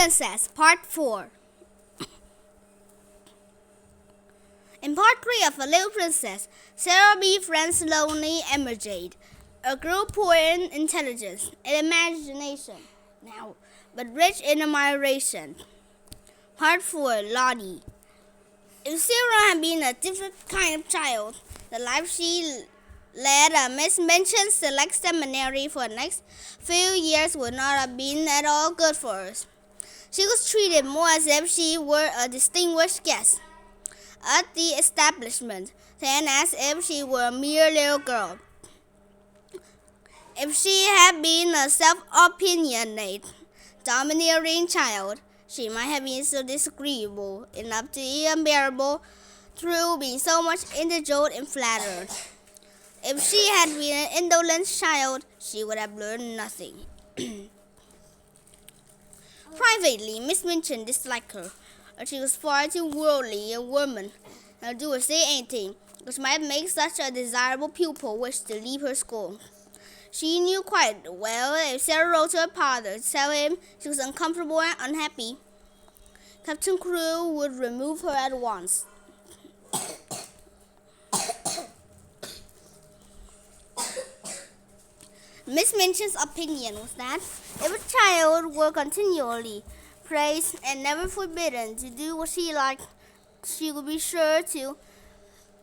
Princess, Part 4. In Part 3 of A Little Princess, Sarah befriends lonely Emerjade, a girl poor in intelligence and imagination, but rich in admiration. Part 4. Lottie. If Sarah had been a different kind of child, the life she led Miss Minchin's select seminary for the next few years would not have been at all good for her. She was treated more as if she were a distinguished guest at the establishment than as if she were a mere little girl. If she had been a self-opinionated, domineering child, she might have been so disagreeable enough to be unbearable through being so much indulged and flattered. If she had been an indolent child, she would have learned nothing. Privately, Miss Minchin disliked her. She was far too worldly a woman to do or say anything which might make such a desirable pupil wish to leave her school. She knew quite well that if Sarah wrote to her father to tell him she was uncomfortable and unhappy, Captain Crewe would remove her at once. Miss Minchin's opinion was that if a child were continually praised and never forbidden to do what she liked, she would be sure to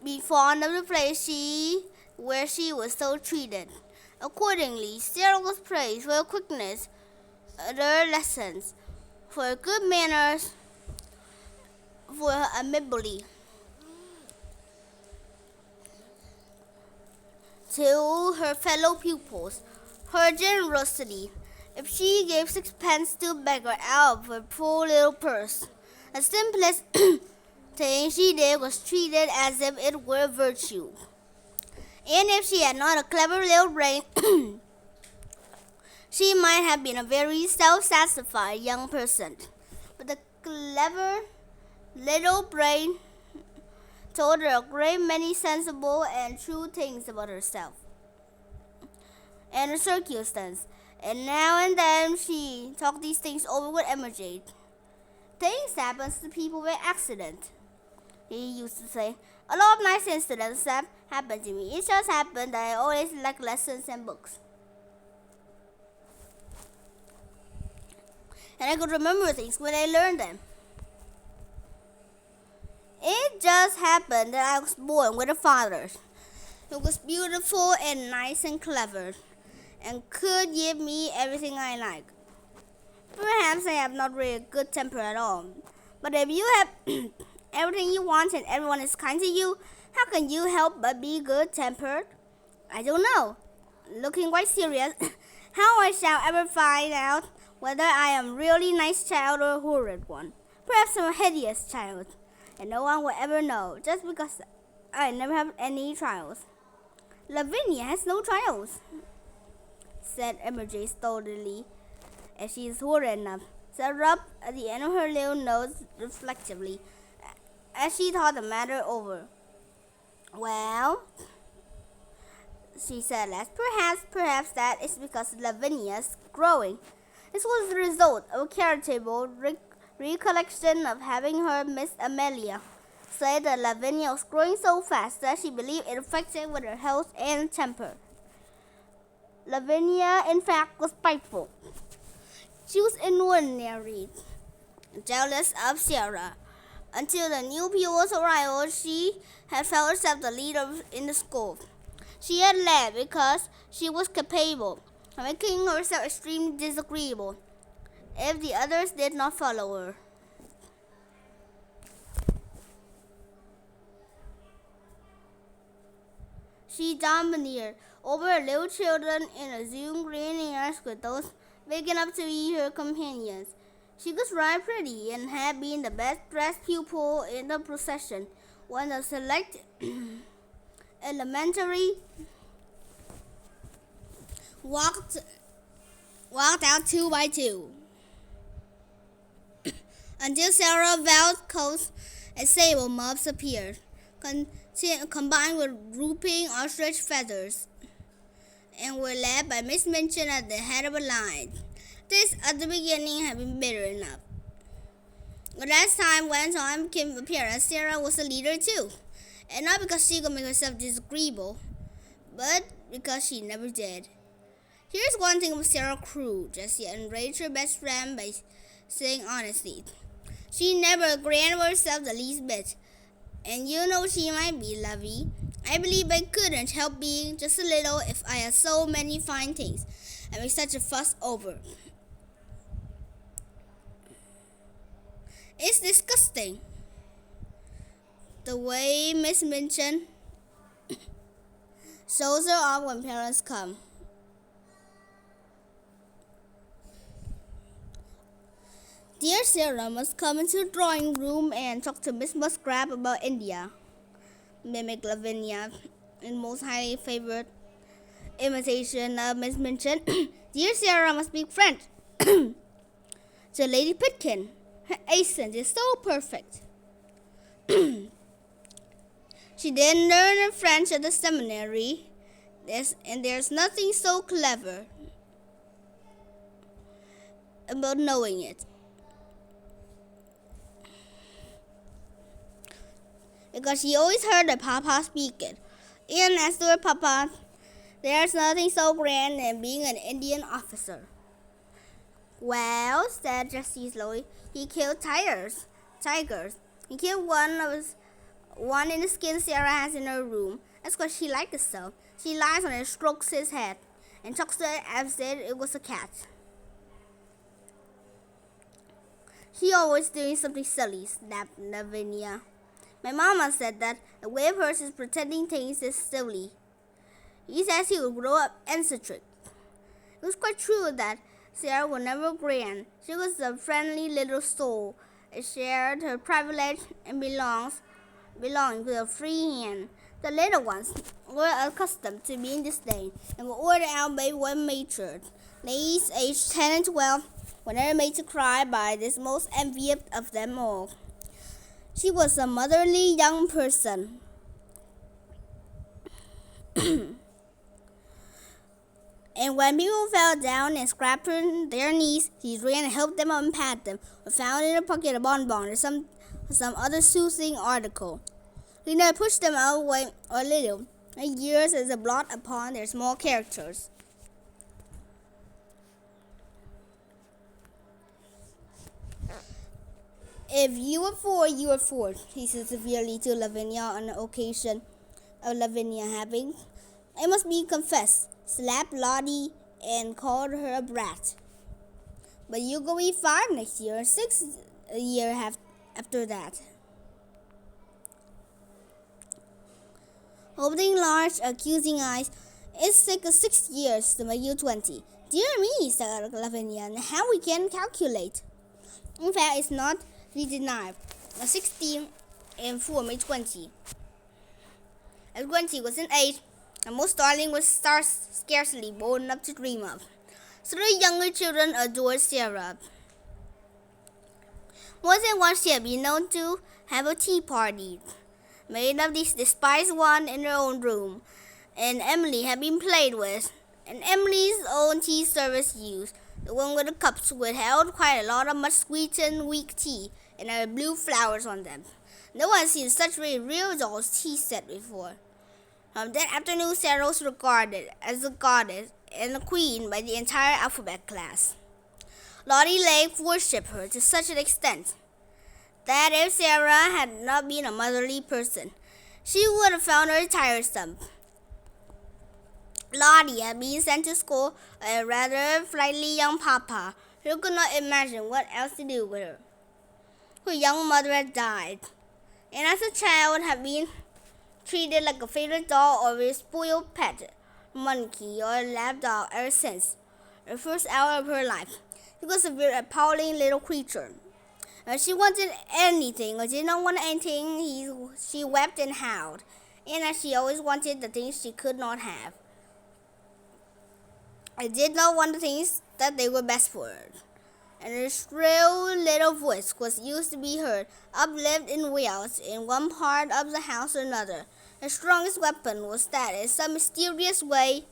be fond of the place where she was so treated. Accordingly, Sarah was praised for her quickness at her lessons, for her good manners, for her amiability to her fellow pupils, her generosity. If she gave sixpence to a beggar out of her poor little purse, the simplest thing she did was treated as if it were a virtue. And if she had not a clever little brain, she might have been a very self-satisfied young person. But the clever little brain told her a great many sensible and true things about herself and her circumstance, and now and then she talked these things over with Emerjade. Things happen to people by accident, he used to say. A lot of nice incidents have happened to me. It just happened that I always like lessons and books, and I could remember things when I learned them. It just happened that I was born with a father who was beautiful and nice and clever, and could give me everything I like. Perhaps I have not really a good temper at all, but if you have everything you want and everyone is kind to you, how can you help but be good-tempered? I don't know. Looking quite serious, how I shall ever find out whether I am really nice child or a horrid one. Perhaps I'm a hideous child, and no one will ever know, just because I never have any trials. Lavinia has no trials, said Emerjade stolidly, as she is horrid enough. Sarah rubbed at the end of her little nose reflectively, as she thought the matter over. Well, she said last, perhaps that is because Lavinia's growing. This was the result of a charitable recollection of having heard Miss Amelia say that Lavinia was growing so fast that she believed it affected with her health and temper. Lavinia, in fact, was spiteful. She was inordinately jealous of Sarah. Until the new pupil's arrival, she had felt herself the leader in the school. She had led because she was capable of making herself extremely disagreeable if the others did not follow her. She domineered over her little children and assumed grinning eyes with those big enough to be her companions. She was rather pretty and had been the best-dressed pupil in the procession when the select elementary walked out 2 by 2 until Sarah Veld coats and sable muffs appeared, combined with drooping ostrich feathers, and were led by Miss Minchin at the head of a line. This at the beginning had been bitter enough. But as time went on and became apparent, Sarah was a leader too. And not because she could make herself disagreeable, but because she never did. Here's one thing about Sarah Crew. Jessie enraged her best friend by saying honestly, she never granted herself the least bit. And you know she might be, Lovey. I believe I couldn't help being just a little if I had so many fine things and make such a fuss over. It's disgusting. The way Miss Minchin shows her off when parents come. Dear Sarah must come into the drawing room and talk to Miss Musgrave about India, mimicked Lavinia in most highly favored imitation of Miss Minchin. Dear Sarah must speak French to Lady Pitkin. Her accent is so perfect. She didn't learn French at the seminary, and there's nothing so clever about knowing it. Because she always heard her Papa speak it. And as to her Papa, there's nothing so grand as being an Indian officer. Well, said Jessie slowly, he killed tigers. He killed one in the skin Sarah has in her room. That's because she liked it so. She lies on it and strokes his head, and talks to it as if it was a cat. She always doing something silly, snapped Lavinia. My mama said that the way of hers is pretending things is silly. He says he will grow up eccentric. It was quite true that Sarah was never grand. She was a friendly little soul. It shared her privilege and belonging to a free hand. The little ones were accustomed to being disdained and were ordered out by one matron. Ladies aged 10 and 12 were never made to cry by this most envied of them all. She was a motherly young person. And when people fell down and scraped their knees, she ran and helped them up and patted them, or found in her pocket a bonbon or some other soothing article. He never pushed them away or little. Her years as a blot upon their small characters. If you were four, you were four, he said severely to Lavinia on the occasion of Lavinia having, I must be confessed, slapped Lottie and called her a brat. But you're going to be 5 next year, 6 a year after that. Opening large, accusing eyes, it's like 6 years to make you 20. Dear me, said Lavinia, and how we can calculate. In fact, it's not 39. 16 and 4 made 20. As 20 was an age, and most darling was scarcely bold enough to dream of. So the younger children adored Sarah. More than once she had been known to have a tea party, made of this despised one in her own room, and Emily had been played with, and Emily's own tea service used. The one with the cups would held quite a lot of much sweetened weak tea, and had blue flowers on them. No one had seen such a real doll's tea set before. From that afternoon, Sarah was regarded as a goddess and a queen by the entire alphabet class. Lottie Lake worshipped her to such an extent that if Sarah had not been a motherly person, she would have found her tiresome. Lottie had been sent to school by a rather flighty young papa who could not imagine what else to do with her. Her young mother had died, and as a child had been treated like a favorite doll or a spoiled pet, monkey, or a lap dog ever since the first hour of her life. She was a very appalling little creature. If she wanted anything or did not want anything, she wept and howled, and as she always wanted the things she could not have. I did not want the things that they were best for her. And her shrill little voice was used to be heard, uplifted in wails in one part of the house or another. Her strongest weapon was that in some mysterious way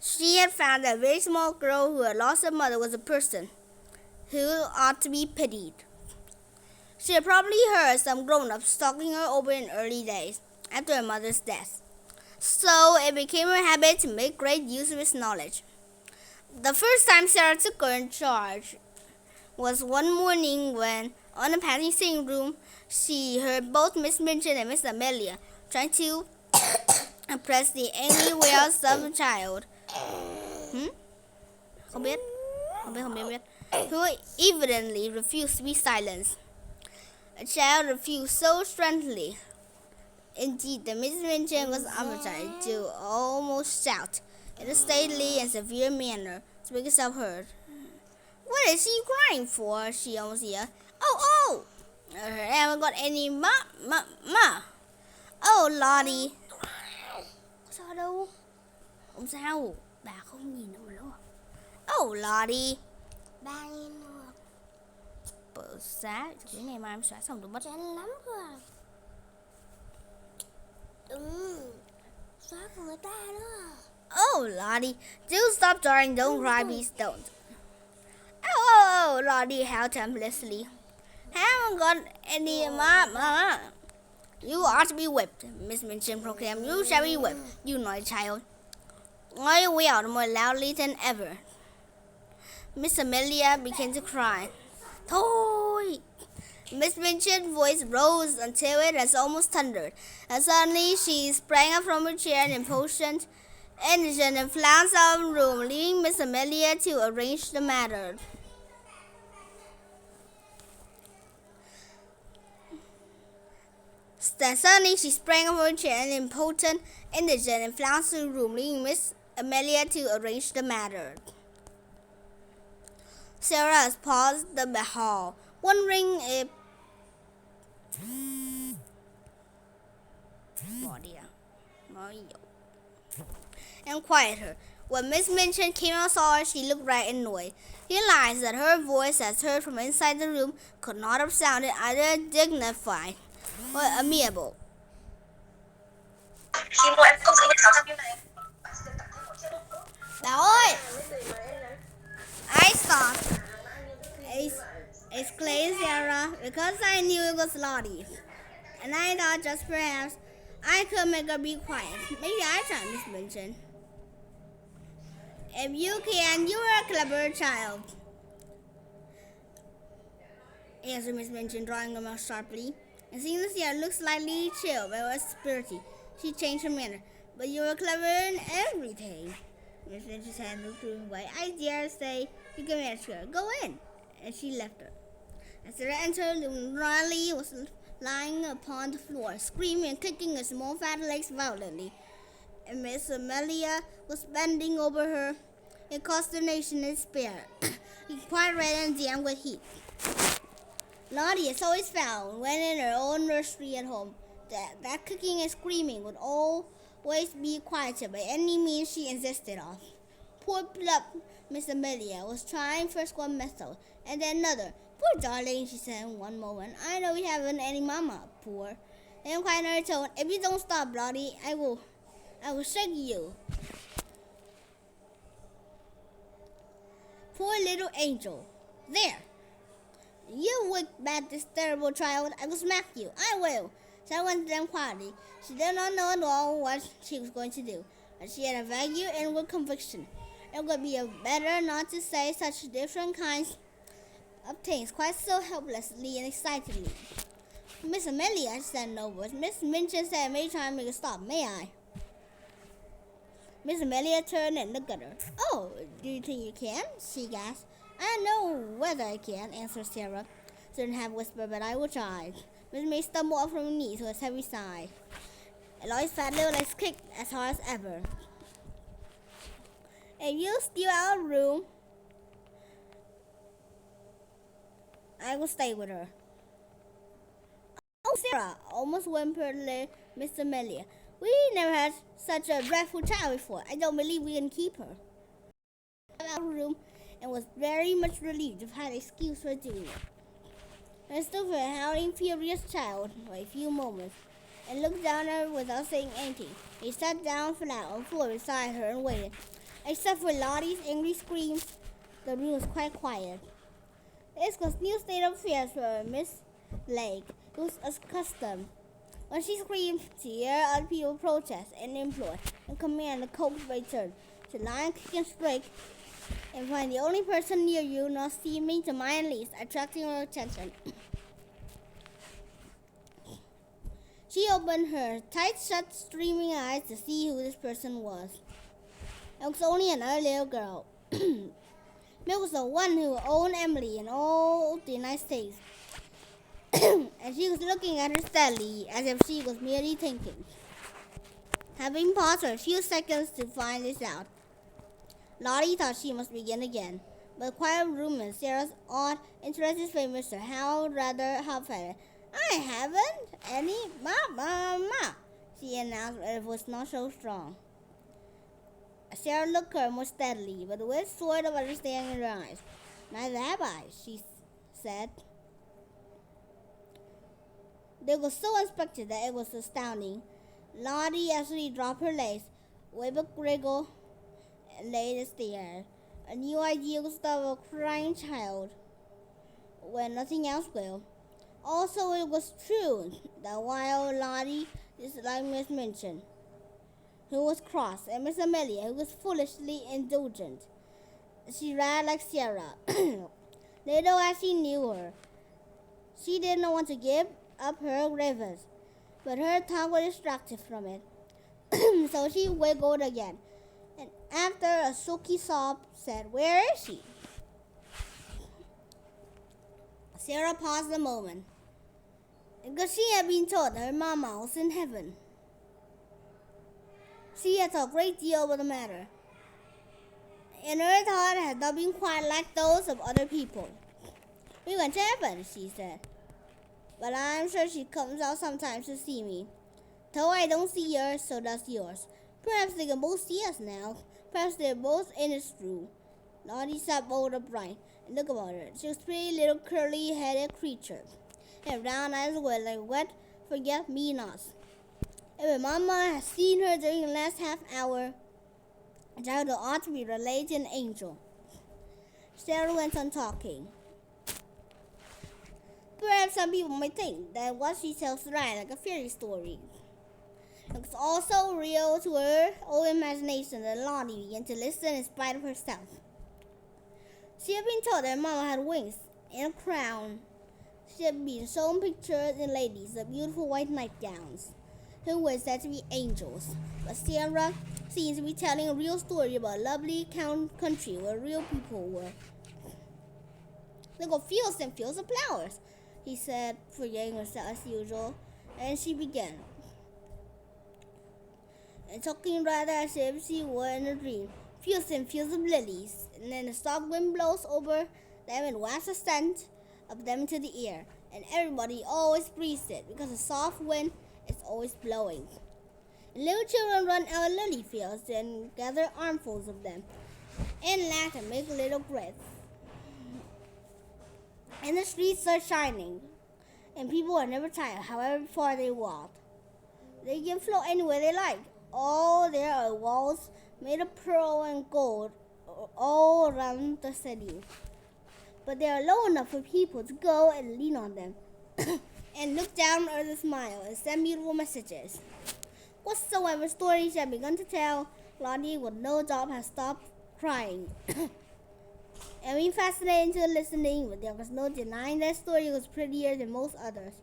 She had found that a very small girl who had lost her mother was a person who ought to be pitied. She had probably heard some grown-ups talking her over in early days after her mother's death, so it became her habit to make great use of its knowledge. The first time Sarah took her in charge was one morning when, on a passing sitting room, she heard both Miss Minchin and Miss Amelia trying to impress the angry wails of a child. Không biết. Who evidently refused to be silenced. A child refused so strongly, indeed, that Miss Minchin was obliged to almost shout in a stately and severe manner to make herself heard. "What is she crying for?" she almost yelled. Oh! I haven't got any ma. Oh, Lottie. Sao đâu? Không sao, bà không nhìn đâu nữa. Oh, Lottie. Ba nhìn được. Bữa sáng, đến ngày mai em xóa xong rồi mất. Chán lắm rồi. Đừng xóa của người ta đó. Oh, Lottie, do stop darling, don't cry, please don't. Oh, Lottie howled helplessly. Haven't got any ma. You ought to be whipped, Miss Minchin proclaimed. You shall be whipped, you naughty child. I wailed more loudly than ever. Miss Amelia began to cry. Thôi! Miss Minchin's voice rose until it has almost thundered, and suddenly she sprang up from her chair in impatient energy and flounced out of the room, leaving Miss Amelia to arrange the matter. Then suddenly she sprang up from her chair in impotent energy and flounced out of the room, leaving Miss Amelia to arrange the matter. Sarah paused the hall, wondering if and quiet her. When Miss Minchin came out saw her, she looked right annoyed. He realized that her voice, as heard from inside the room, could not have sounded either dignified or amiable. Bà ơi! I saw, exclaimed Sarah, because I knew it was Lottie. And I thought just perhaps I could make her be quiet. Maybe I try, Miss Minchin. If you can, you are a clever child, answered Miss Minchin, drawing her mouth sharply. And seeing that Sarah looked slightly chilled by her spirity, she changed her manner. But you are clever in everything. Miss Minchin's hand looked away. I dare say you can manage her. Go in. And she left her. As Sarah entered, Riley was lying upon the floor, screaming and kicking her small fat legs violently. And Miss Amelia was bending over her in consternation and despair, quite red and damp with heat. Lottie is always found, when in her own nursery at home, that kicking and screaming would always be quieted by any means she insisted on. Poor plump Miss Amelia was trying first one method and then another. Poor darling, she said in one moment. I know we haven't any mama, poor. Then quite in her tone, if you don't stop, Lottie, I will shake you. Poor little angel. There. You wicked, bad, this terrible child. I will smack you. I will. Sarah went to them quietly. She did not know at all what she was going to do, but she had a vague inward conviction. It would be better not to say such different kinds of things quite so helplessly and excitedly. Miss Amelia said no words. Miss Minchin said, "May I try and make her stop? May I?" Miss Amelia turned and looked at her. "Oh, do you think you can?" she gasped. "I don't know whether I can," answered Sarah. Shouldn't have whispered, "but I will try." Miss May stumbled up from her knees with a heavy sigh. Eloy's fat little legs kicked as hard as ever. "If you steal out of the room, I will stay with her." "Oh, Sarah," almost whimpered Miss Amelia. "We never had such a dreadful child before. I don't believe we can keep her." I went out of the room and was very much relieved to find an excuse for doing it. I stood for a howling, furious child for a few moments and looked down at her without saying anything. He sat down flat on the floor beside her and waited. Except for Lottie's angry screams, the room was quite quiet. This was new state of affairs for Miss Blake, who was accustomed. When she screamed, to hear other people protest and implore and command the coax by turn to lie and kick and strike and find the only person near you not seeming to mind least, attracting your attention. She opened her tight-shut, streaming eyes to see who this person was. It was only another little girl. Milk was the one who owned Emily in all the United States. And she was looking at her steadily as if she was merely thinking. Having paused for a few seconds to find this out, Lottie thought she must begin again. But the quiet room and Sarah's odd, interested face Mr. Howard rather half-hearted. I haven't any mama, she announced with a voice not so strong. Sarah looked at her more steadily, but with a sort of understanding in her eyes. Neither have I, she said. They were so unexpected that it was astounding. Lottie actually dropped her legs, with a giggle, and lay there. A new idea was of a crying child, when nothing else will. Also, it was true that while Lottie disliked Miss Minchin, who was cross, and Miss Amelia, who was foolishly indulgent, she rather liked Sarah. Little as she knew her, she did not want to give up her grievance, but her tongue was distracted from it. So she wiggled again, and after a sulky sob, said, "Where is she?" Sarah paused a moment, because she had been told that her mama was in heaven. She had thought a great deal about the matter, and her thought had not been quite like those of other people. "We went to heaven," she said, "but I'm sure she comes out sometimes to see me. Though I don't see her, so does yours. Perhaps they can both see us now. Perhaps they're both in it through." Lottie sat bolt upright and looked about her. She was a pretty little curly-headed creature, and her brown eyes were like wet forget-me-nots. If her mama had seen her during the last half hour, the child ought to be related to an angel. Sarah went on talking. Perhaps some people might think that what she tells is right, like a fairy story. It was also real to her old imagination that Lottie began to listen in spite of herself. She had been told that her mama had wings and a crown. She had been shown pictures in ladies of beautiful white nightgowns, who were said to be angels. But Sarah seemed to be telling a real story about a lovely country where real people were. "There go fields and fields of flowers," he said, forgetting herself as usual, and she began, and talking rather as if she were in a dream. "Fields and fields of lilies, and then the soft wind blows over them and wafts the scent of them into the air, and everybody always breathes it because the soft wind is always blowing. And little children run out of lily fields and gather armfuls of them, and laugh and make little breaths. And the streets are shining, and people are never tired, however far they walk. They can float anywhere they like. Oh, there are walls made of pearl and gold all around the city, but they are low enough for people to go and lean on them and look down or to smile and send beautiful messages." Whatsoever story she had begun to tell, Lottie would no doubt have stopped crying and been fascinated into listening, but there was no denying that story was prettier than most others.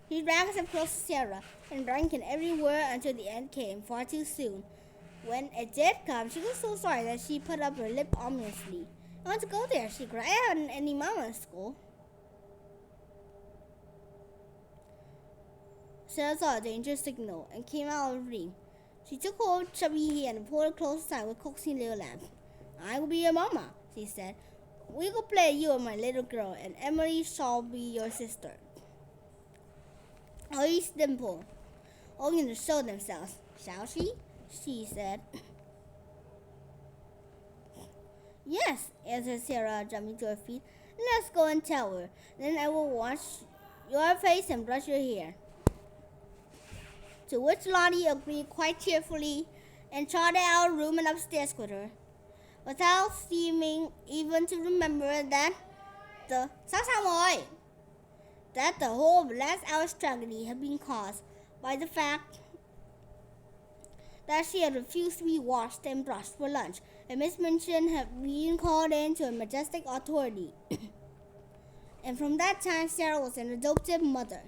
He dragged herself close to Sarah and drank in every word until the end came far too soon. When it did come, she was so sorry that she put up her lip ominously. "I want to go there," she cried. "I haven't any mama in school." Sarah saw a danger signal and came out of the room. She took hold of chubby hand and pulled her close aside with a coaxing little laugh. "I will be your mama," she said. "We will play you are my little girl, and Emily shall be your sister." Each dimpled, only to show themselves. "Shall she said. "Yes," answered Sarah, jumping to her feet. "Let's go and tell her. Then I will wash your face and brush your hair." To which Lottie agreed quite cheerfully, and trotted out of the room and upstairs with her, without seeming even to remember that the whole last hour's tragedy had been caused by the fact that she had refused to be washed and brushed for lunch, and Miss Minchin had been called in to a majestic authority. And from that time, Sarah was an adoptive mother.